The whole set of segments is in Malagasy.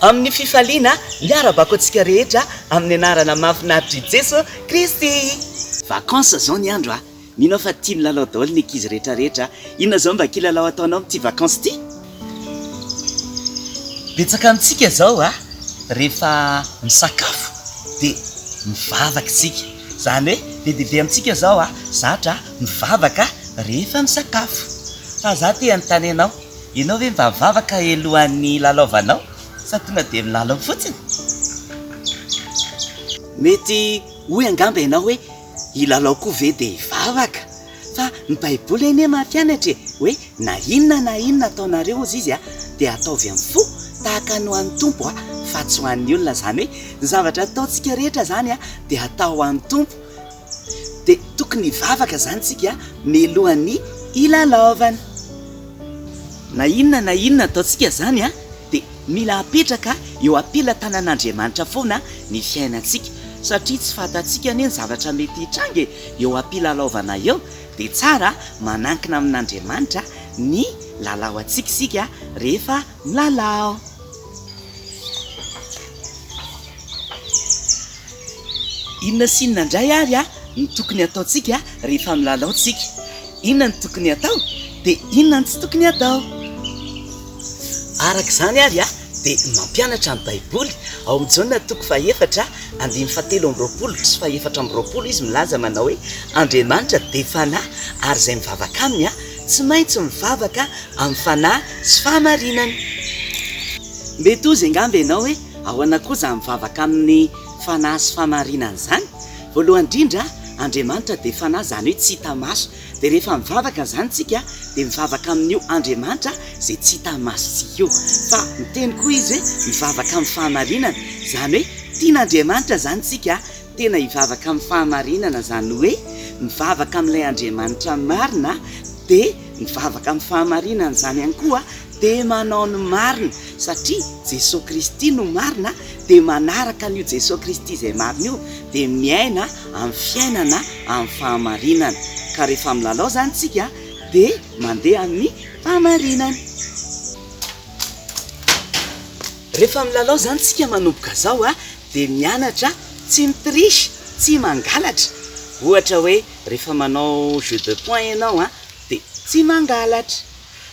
amin'ny fifaliana miarabako antsika rehetra amin'ny anarana mahafinaritra Jesosy Kristy. Vakansa zao ny andro mino fa tia milalao daholo ny ankizy rehetrarehetra. Inona zao mba kilalao ataonao amin'ity vakansa ity? Betsaka amintsika zao rehefa misakafo dia mivavaka isika. Zany hoe bebe amintsika zao zatra mivavaka rehefa misakafo. Fa za te anontany ianao hoe mba mivavaka elohan'ny lalaovanao sa tonga dia milalao fotsiny? Mety hoy angamba ianao hoe ilalao koa ve dia hivavaka? Fa ny baiboly eny mampianatra hoe na inona ataonareo ozy izy dia ataovy amin'ny fo tahaka ny ho an'ny tompo fa tsy ho an'ny olona. Zany hoe ny zavatra ataontsika rehetra zany dia atao ho an'ny tompo. Dia tokony hivavaka zany tsika mialohan'ny ilalaovana. Na inona ataontsika zany dia mila apetraka eo ampelatanan'Andriamanitra foana ny fiainantsika, satria tsy fantatsika anie ny zavatra mety hitrange eo ampilalaovana eo. Dia tsara manankina amin'Andriamanitra ny lalao antsika rehefa milalao. Inona sy inona indray ary ny tokony ataontsika rehefa milalao tsika. Inona ny tokony atao dia inona ny tsy tokony atao. Araka izany ary dia mampianatra ny baiboly ao amin'ny Jaona 4:7-20 sy 4:20 izy milaza manao hoe Andriamanitra dia fanahy ary izay mivavaka aminy tsy maintsy mivavaka amin'ny fanahy sy fahamarinana. Mety ozy angamba ianao hoe ahoana koa mivavaka amin'ny fanahy sy fahamarinana zany? Voalohany indrindra Andriamanitra dia fanahy, zany hoe tsy hita maso. Dia rehefa mivavaka zany tsika dia mivavaka amin'io Andriamanitra izay tsy hita maso tsika io. Fa miteny koa izy hoe mivavaka amin'ny fahamarinana, zany hoe tian'Andriamanitra zany tsika tena hivavaka amin'ny fahamarinana. Zany hoe mivavaka amin'ilay Andriamanitra marina dia mivavaka amin'ny fahamarinana zany ihany koa dia manao ny marina, satria Jesosy Kristy no marina. Dia manaraka an'io Jesosy Kristy izay marina io dia miaina amin'ny fiainana amin'ny fahamarinana. Ka rehefa milalao zany tsika dia mandeha amin'ny fahamarinana. Rehefa milalao zany tsika manomboka zao dia mianatra tsy mitirisy, tsy mangalatra. Ohatra hoe rehefa manao jeu de point ianao dia tsy mangalatra.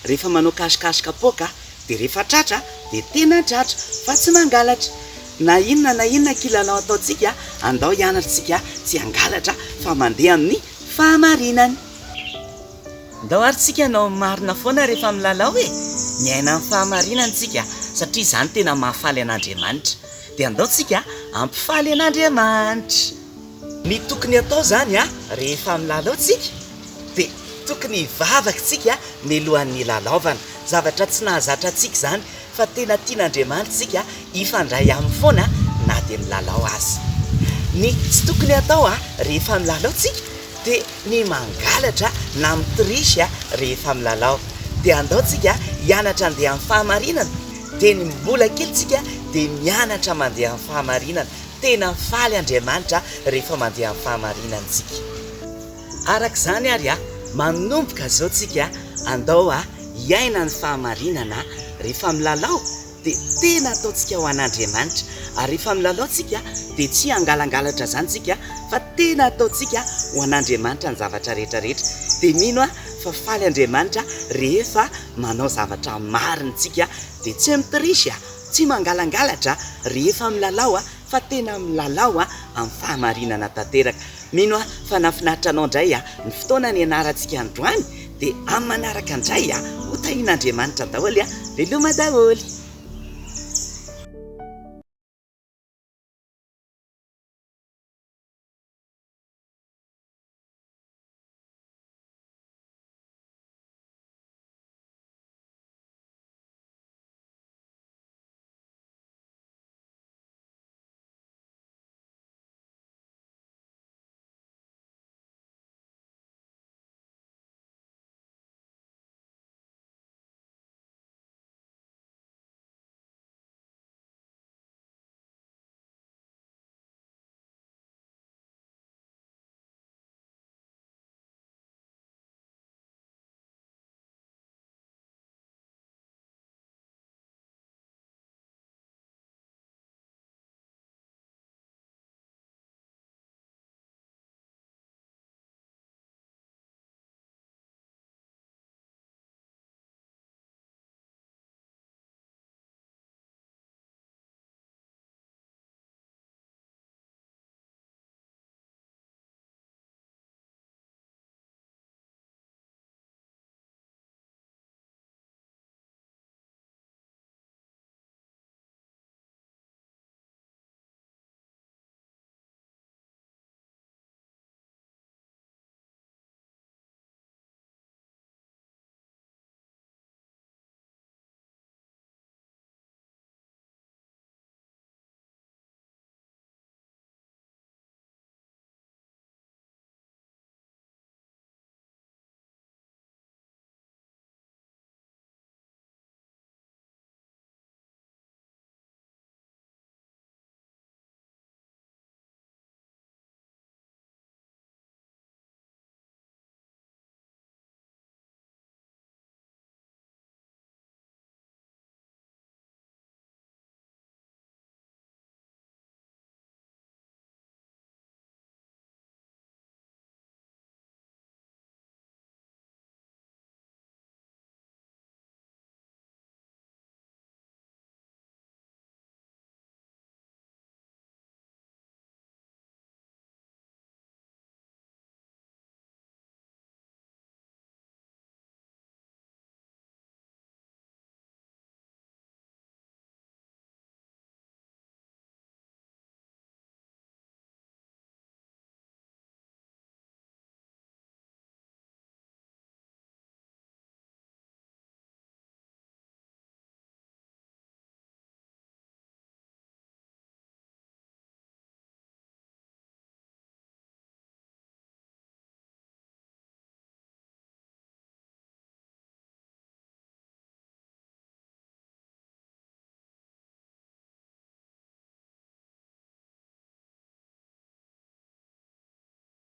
Rehefa manao kasikasika poka dia rehefa tratra dia tena tratra fa tsy mangalatra. Na inona kilalao ataontsika andao hianatra tsika tsy hangalatra fa mandeha amin'ny fahamarinana. Ndao ary tsika anao marina foana rehefa milalao miaina amin'ny fahamarinana tsika, satria zany tena mahafaly an'Andriamanitra. Dia andao tsika ampifaly an'Andriamanitra. Ny tokony atao zany rehefa milalao tsika dia tokony hivavaka tsika mialohan'ny lalaovana. Zavatra tsy nahazatra atsika zany fa tena tian'Andriamanitra tsika ifandray aminy foana na dia milalao azy. Ny tsy tokony atao rehefa milalao tsika dia ny mangalatra na mitirisy rehefa milalao. Dia andao tsika hianatra andeha amin'ny fahamarinana. Dia ny mbola kely tsika dia mianatra mandeha amin'ny fahamarinana. Tena faly Andriamanitra rehefa mandeha amin'ny fahamarinana tsika. Araka izany ary manomboka zao tsika andao hiaina ny fahamarinana rehefa milalao dia tena ataontsika ho an'Andriamanitra. Ary rehefa milalao tsika dia tsy hangalangalatra zany tsika fa tena ataontsika ho an'Andriamanitra ny zavatra rehetrarehetra. Dia mino fa faly Andriamanitra rehefa manao zavatra marina tsika. Dia tsy mitirisy, tsy mangalangalatra rehefa milalao fa tena milalao amin'ny fahamarinana tanteraka. Mino fa nafinaritra anao indray ny fotoana ny anarantsika androany. Dia amin'ny manaraka indray ho tahian'Andriamanitra daholo veloma daholo.